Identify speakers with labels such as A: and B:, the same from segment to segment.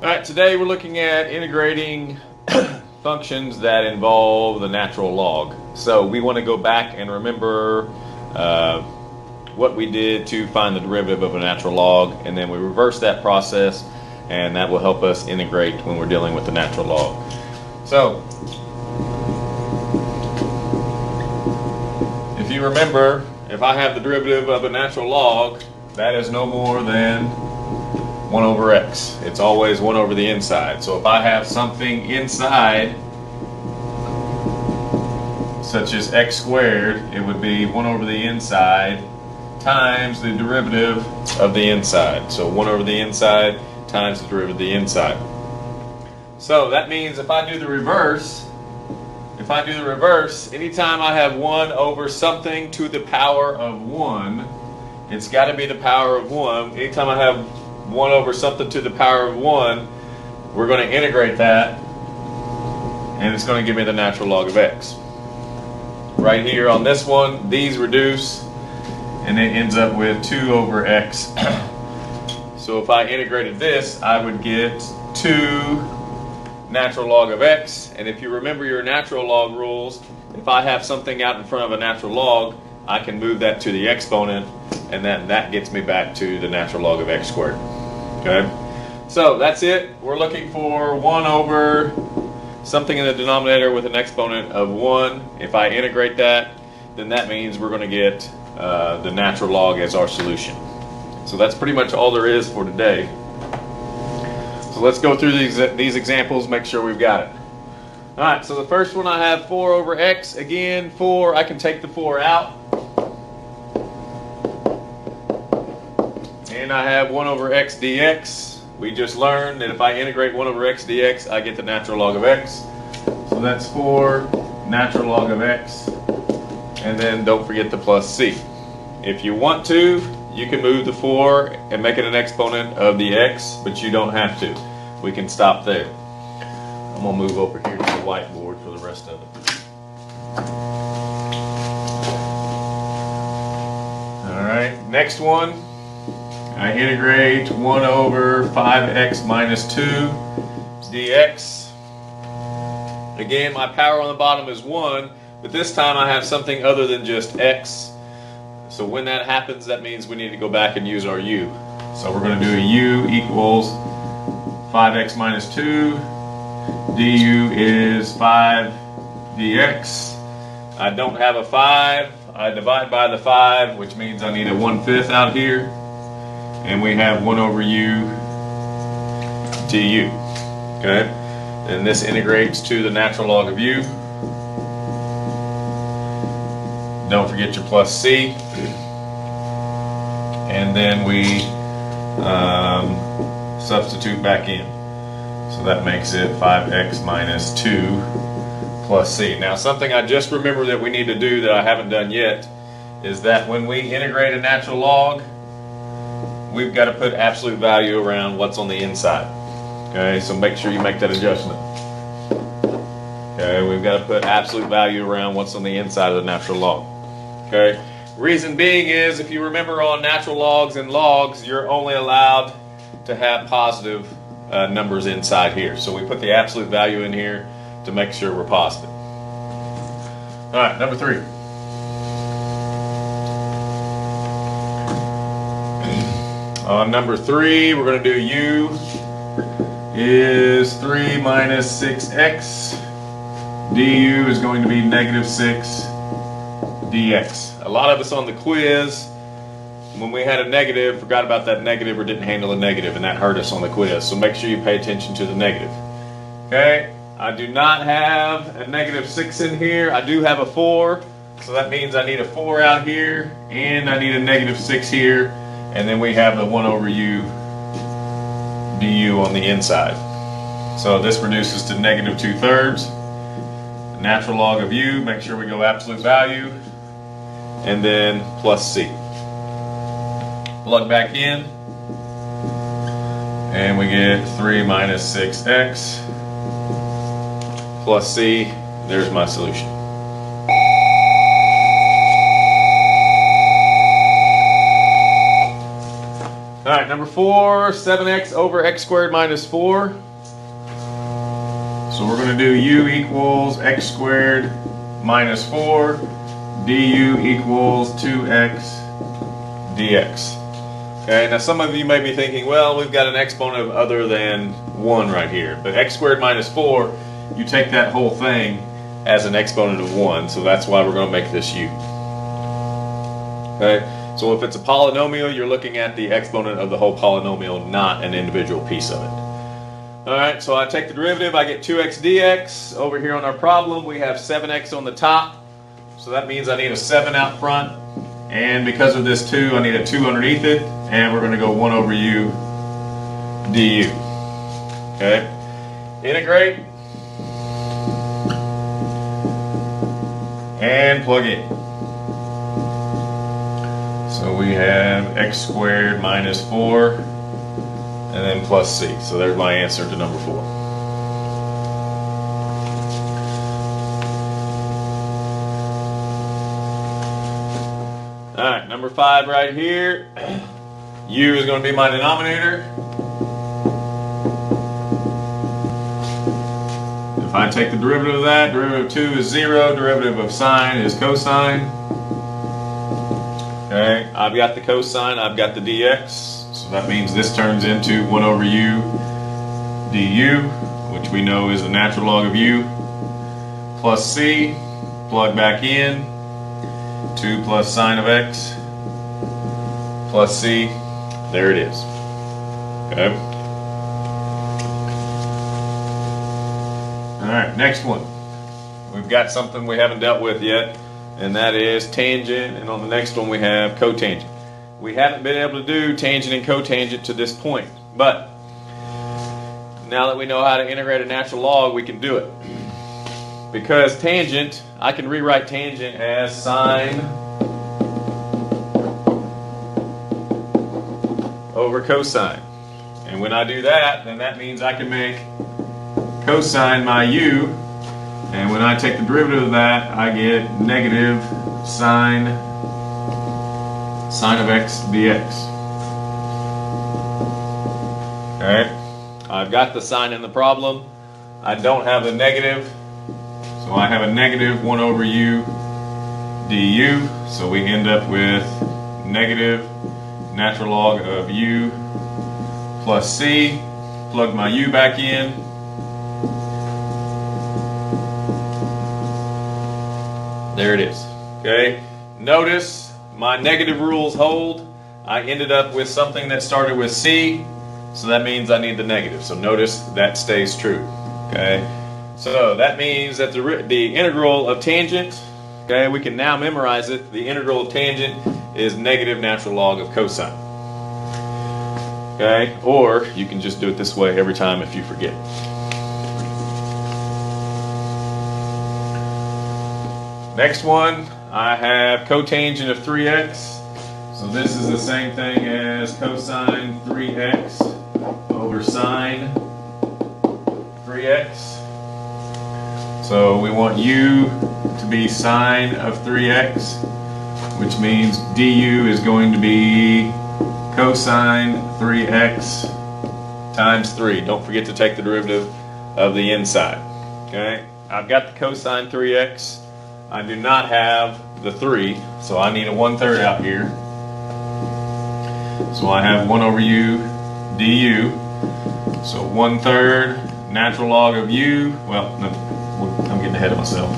A: Alright, today we're looking at integrating functions that involve the natural log. So we want to go back and remember what we did to find the derivative of a natural log, and then we reverse that process, and that will help us integrate when we're dealing with the natural log. So if you remember, if I have the derivative of a natural log, that is no more than 1 over x. It's always 1 over the inside. So if I have something inside, such as x squared, it would be 1 over the inside times the derivative of the inside. So 1 over the inside times the derivative of the inside. So that means if I do the reverse, anytime I have 1 over something to the power of 1, it's got to be the power of 1. Anytime I have 1 over something to the power of 1, we're going to integrate that, and it's going to give me the natural log of x. Right here on this one, these reduce, and it ends up with 2 over x. So if I integrated this, I would get 2 natural log of x. And if you remember your natural log rules, if I have something out in front of a natural log, I can move that to the exponent, and then that gets me back to the natural log of x squared. Okay, so that's it. We're looking for 1 over something in the denominator with an exponent of 1. If I integrate that, then that means we're going to get the natural log as our solution. So that's pretty much all there is for today. So let's go through these examples, make sure we've got it. All right, so the first one I have 4 over x. Again, 4, I can take the 4 out. And I have 1 over x dx. We just learned that if I integrate 1 over x dx, I get the natural log of x. So that's 4 natural log of x. And then don't forget the plus c. If you want to, you can move the 4 and make it an exponent of the x, but you don't have to. We can stop there. I'm going to move over here to the whiteboard for the rest of it. All right, next one. I integrate 1 over 5x minus 2 dx. Again, my power on the bottom is 1, but this time I have something other than just x. So when that happens, that means we need to go back and use our u. So we're going to do a u equals 5x minus 2. du is 5 dx. I don't have a 5. I divide by the 5, which means I need a 1/5 out here. And we have 1 over u du. Okay? And this integrates to the natural log of u. Don't forget your plus c. And then we substitute back in. So that makes it 5x minus 2 plus c. Now something I just remembered that we need to do that I haven't done yet is that when we integrate a natural log, we've got to put absolute value around what's on the inside. Okay, so make sure you make that adjustment. Okay, we've got to put absolute value around what's on the inside of the natural log. Okay, reason being is if you remember on natural logs and logs, you're only allowed to have positive numbers inside here. So we put the absolute value in here to make sure we're positive. All right, number 3. On number 3, we're going to do u is 3 minus 6x. du is going to be negative 6 dx. A lot of us on the quiz, when we had a negative, forgot about that negative or didn't handle a negative, and that hurt us on the quiz. So make sure you pay attention to the negative. Okay, I do not have a negative 6 in here. I do have a 4, so that means I need a 4 out here, and I need a negative 6 here. And then we have the 1 over u du on the inside. So this reduces to negative 2/3. The natural log of u, make sure we go absolute value, and then plus c. Plug back in, and we get 3 minus 6x plus c. There's my solution. All right, number 4, 7x over x squared minus 4. So we're going to do u equals x squared minus 4, du equals 2x dx. Okay, now some of you may be thinking, well, we've got an exponent of other than 1 right here. But x squared minus 4, you take that whole thing as an exponent of 1, so that's why we're going to make this u. Okay, so if it's a polynomial, you're looking at the exponent of the whole polynomial, not an individual piece of it. All right, so I take the derivative, I get 2x dx. Over here on our problem, we have 7x on the top, so that means I need a 7 out front. And because of this 2, I need a 2 underneath it, and we're going to go 1 over u du. Okay, integrate, and plug in. So we have x squared minus 4, and then plus c. So there's my answer to number 4. All right, number 5 right here. U is going to be my denominator. If I take the derivative of that, derivative of 2 is 0, derivative of sine is cosine. Okay, I've got the cosine, I've got the dx. So that means this turns into 1 over u du, which we know is the natural log of u, plus c, plug back in, 2 plus sine of x, plus c, there it is. Okay. Alright, next one. We've got something we haven't dealt with yet, and that is tangent, and on the next one we have cotangent. We haven't been able to do tangent and cotangent to this point, but now that we know how to integrate a natural log, we can do it. Because tangent, I can rewrite tangent as sine over cosine. And when I do that, then that means I can make cosine my u, and when I take the derivative of that, I get negative sine of x dx. Okay, I've got the sign in the problem. I don't have the negative, so I have a negative 1 over u du, so we end up with negative natural log of u plus c. Plug my u back in. There it is. Okay, notice my negative rules hold. I ended up with something that started with c, so that means I need the negative. So notice that stays true. Okay, so that means that the integral of tangent, okay, we can now memorize it. The integral of tangent is negative natural log of cosine. Okay, or you can just do it this way every time if you forget. Next one, I have cotangent of 3x. So this is the same thing as cosine 3x over sine 3x. So we want u to be sine of 3x, which means du is going to be cosine 3x times 3. Don't forget to take the derivative of the inside. Okay, I've got the cosine 3x. I do not have the 3, so I need a 1/3 out here. So I have 1 over u du. So 1/3 natural log of u. Well, no, I'm getting ahead of myself.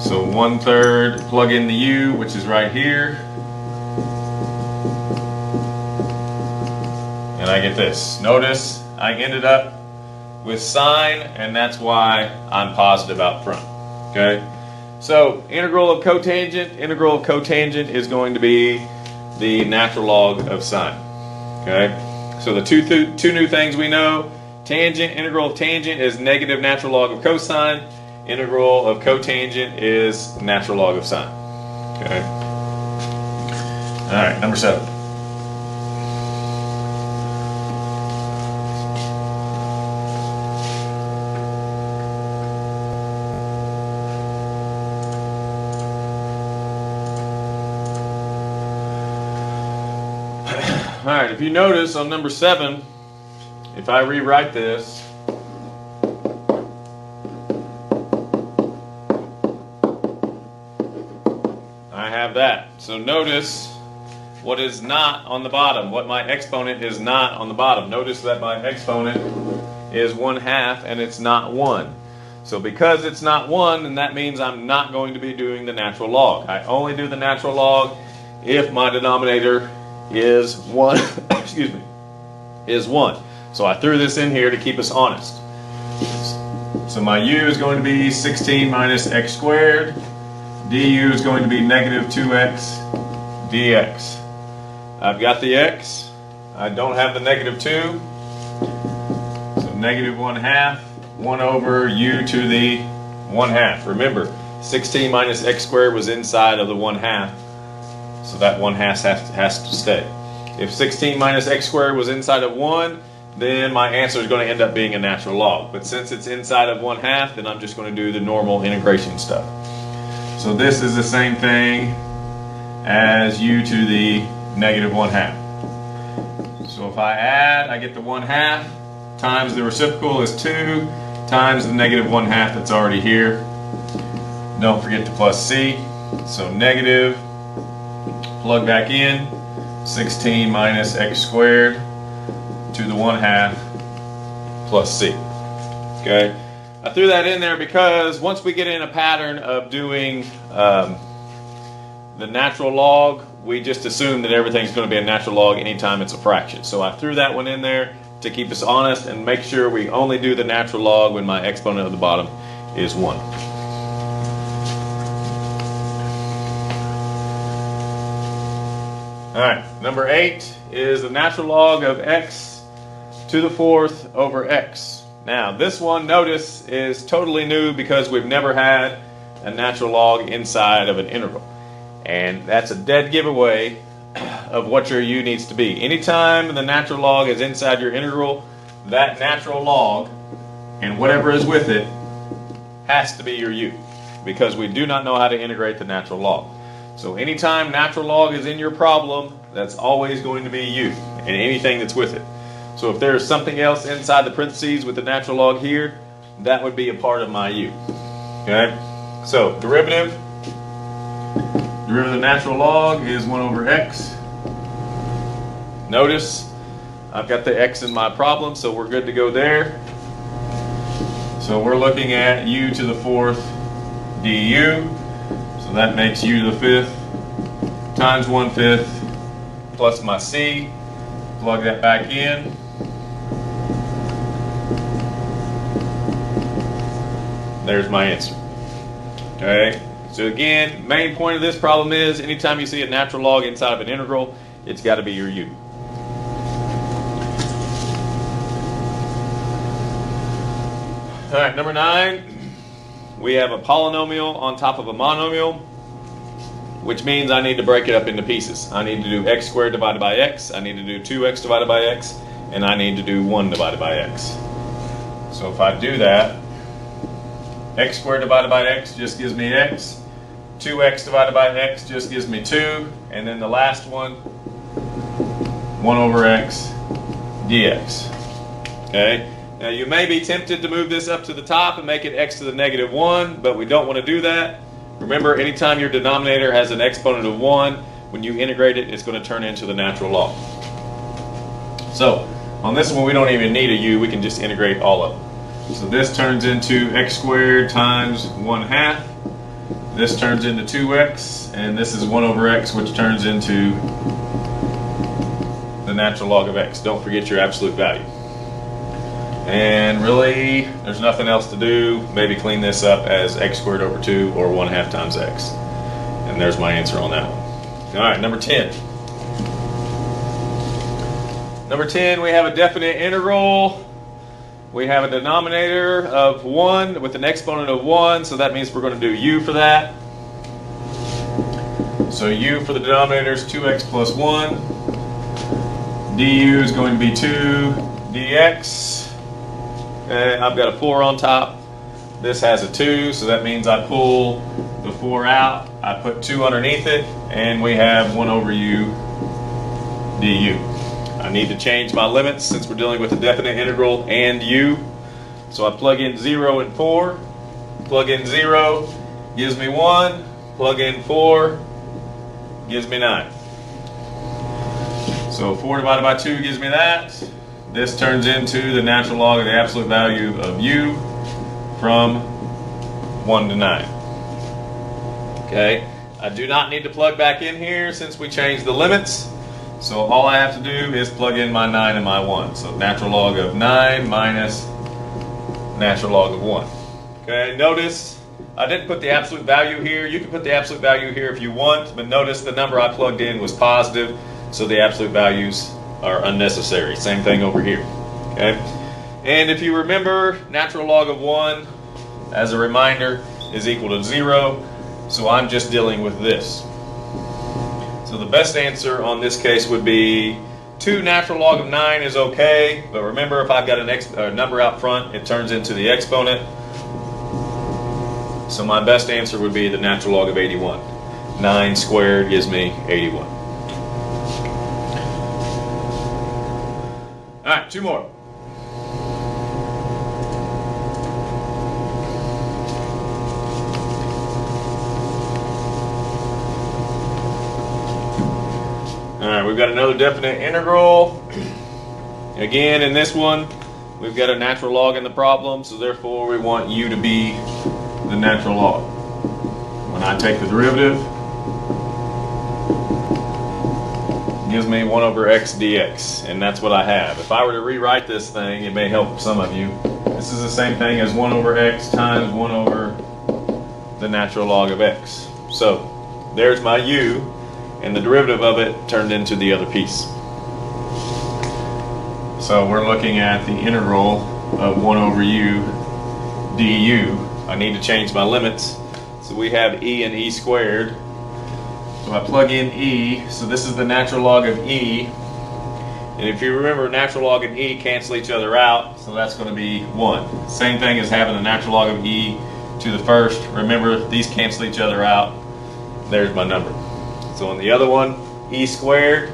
A: So 1/3, plug in the u, which is right here. And I get this. Notice I ended up with sine, and that's why I'm positive out front. Okay? So integral of cotangent is going to be the natural log of sine. Okay? So the two new things we know: integral of tangent is negative natural log of cosine. Integral of cotangent is natural log of sine. Okay? All right, number 7. All right, if you notice on number 7, if I rewrite this, I have that. So notice what is not on the bottom, what my exponent is not on the bottom. Notice that my exponent is 1/2 and it's not 1. So because it's not 1, then that means I'm not going to be doing the natural log. I only do the natural log if my denominator is 1, excuse me, is 1. So I threw this in here to keep us honest. So my u is going to be 16 minus x squared. du is going to be negative 2x dx. I've got the x. I don't have the negative 2. So negative 1/2. 1 over u to the 1/2. Remember, 16 minus x squared was inside of the 1/2. So that 1/2 has to stay. If 16 minus x squared was inside of 1, then my answer is going to end up being a natural log. But since it's inside of 1/2, then I'm just going to do the normal integration stuff. So this is the same thing as u to the negative 1/2. So if I add, I get the 1/2 times the reciprocal is 2 times the negative 1/2 that's already here. Don't forget the plus c. So negative, plug back in, 16 minus x squared to the 1/2 plus c. Okay, I threw that in there because once we get in a pattern of doing the natural log, we just assume that everything's going to be a natural log anytime it's a fraction. So I threw that one in there to keep us honest and make sure we only do the natural log when my exponent at the bottom is 1. Alright, number 8 is the natural log of x to the 4th over x. Now this one, notice, is totally new because we've never had a natural log inside of an integral. And that's a dead giveaway of what your u needs to be. Anytime the natural log is inside your integral, that natural log and whatever is with it has to be your u, because we do not know how to integrate the natural log. So anytime natural log is in your problem, that's always going to be u and anything that's with it. So if there's something else inside the parentheses with the natural log here, that would be a part of my u. Okay? So derivative of the natural log is 1 over x. Notice I've got the x in my problem, so we're good to go there. So we're looking at u to the 4th du. So that makes u to the 5th times 1/5 plus my c. Plug that back in. There's my answer. Okay. So again, main point of this problem is anytime you see a natural log inside of an integral, it's got to be your u. All right, number 9, we have a polynomial on top of a monomial, which means I need to break it up into pieces. I need to do x squared divided by x, I need to do 2x divided by x, and I need to do 1 divided by x. So if I do that, x squared divided by x just gives me x, 2x divided by x just gives me 2, and then the last one, 1 over x dx. Okay? Now you may be tempted to move this up to the top and make it x to the negative 1, but we don't want to do that. Remember, anytime your denominator has an exponent of 1, when you integrate it, it's going to turn into the natural log. So on this one, we don't even need a u, we can just integrate all of them. So this turns into x squared times 1/2. This turns into 2x, and this is 1 over x, which turns into the natural log of x. Don't forget your absolute value. And really, there's nothing else to do. Maybe clean this up as x squared over 2 or 1/2 times x. And there's my answer on that one. All right, number 10. Number 10, we have a definite integral. We have a denominator of 1 with an exponent of 1, so that means we're going to do u for that. So u for the denominator is 2x plus 1. du is going to be 2 dx. Okay, I've got a 4 on top. This has a 2, so that means I pull the 4 out. I put 2 underneath it, and we have 1 over u du. I need to change my limits since we're dealing with a definite integral and u. So I plug in 0 and 4. Plug in 0 gives me 1. Plug in 4 gives me 9. So 4 divided by 2 gives me that. This turns into the natural log of the absolute value of u from 1 to 9. Okay, I do not need to plug back in here since we changed the limits. So all I have to do is plug in my 9 and my 1. So natural log of 9 minus natural log of 1. Okay, notice I didn't put the absolute value here. You can put the absolute value here if you want, but notice the number I plugged in was positive, so the absolute values are unnecessary. Same thing over here. Okay, and if you remember, natural log of 1, as a reminder, is equal to 0. So I'm just dealing with this. So the best answer on this case would be 2 natural log of 9 is okay, but remember if I've got a number out front, it turns into the exponent. So my best answer would be the natural log of 81. 9 squared gives me 81. All right, 2 more. All right, we've got another definite integral. Again, in this one, we've got a natural log in the problem, so therefore we want u to be the natural log. When I take the derivative, it gives me 1 over x dx, and that's what I have. If I were to rewrite this thing, it may help some of you. This is the same thing as 1 over x times 1 over the natural log of x. So there's my u, and the derivative of it turned into the other piece. So we're looking at the integral of 1 over u du. I need to change my limits. So we have e and e squared. So I plug in e. So this is the natural log of e. And if you remember, natural log and e cancel each other out. So that's going to be 1. Same thing as having the natural log of e to the first. Remember, these cancel each other out. There's my number. So on the other one, e squared,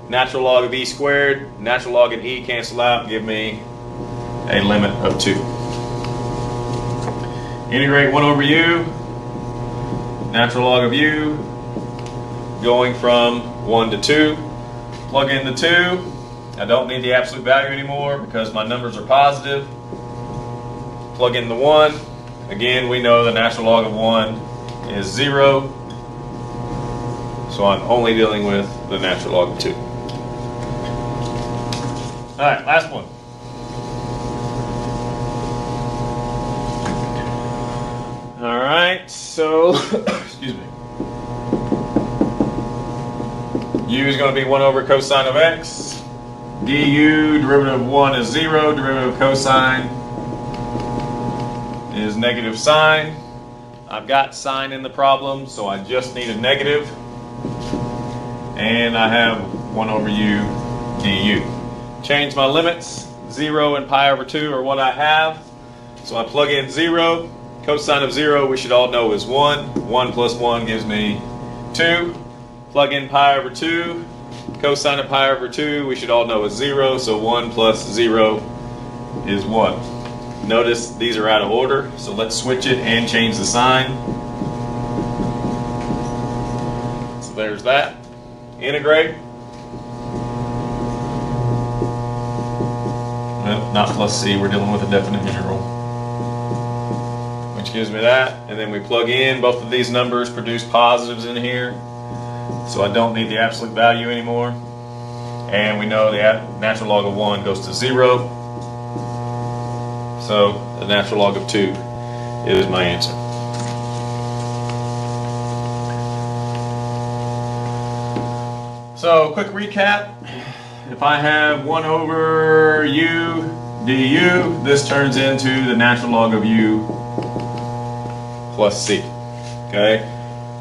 A: natural log of e squared, natural log and e cancel out, give me a limit of 2. Integrate 1 over u, natural log of u, going from 1 to 2. Plug in the 2. I don't need the absolute value anymore because my numbers are positive. Plug in the 1. Again, we know the natural log of 1 is 0. So I'm only dealing with the natural log of 2. All right, last one. All right, so, excuse me. U is going to be 1 over cosine of x. Du, derivative of 1 is 0. Derivative of cosine is negative sine. I've got sine in the problem, so I just need a negative. And I have 1 over u du. Change my limits. 0 and pi over 2 are what I have. So I plug in 0. Cosine of 0 we should all know is 1. 1 plus 1 gives me 2. Plug in pi over 2. Cosine of pi over 2 we should all know is 0. So 1 plus 0 is 1. Notice these are out of order. So let's switch it and change the sign. So there's that. Integrate. Well, not plus c, we're dealing with a definite integral. Which gives me that, and then we plug in both of these numbers, produce positives in here. So I don't need the absolute value anymore. And we know the natural log of 1 goes to 0. So the natural log of 2 is my answer. So, quick recap. If I have 1 over u du, this turns into the natural log of u plus c. Okay?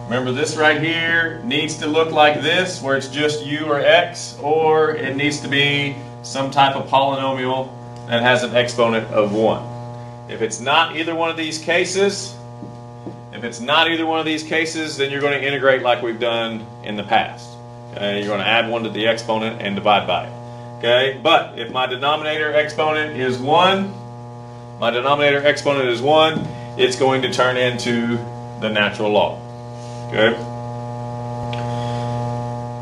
A: Remember, this right here needs to look like this, where it's just u or x, or it needs to be some type of polynomial that has an exponent of 1. If it's not either one of these cases, then you're going to integrate like we've done in the past. You're going to add 1 to the exponent and divide by it. Okay, but if my denominator exponent is 1, it's going to turn into the natural log. Okay?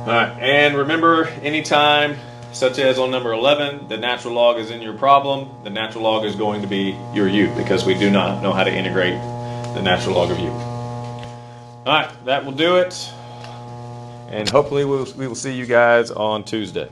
A: All right, and remember, anytime, such as on number 11, the natural log is in your problem, the natural log is going to be your u, because we do not know how to integrate the natural log of u. All right, that will do it. And hopefully we will see you guys on Tuesday.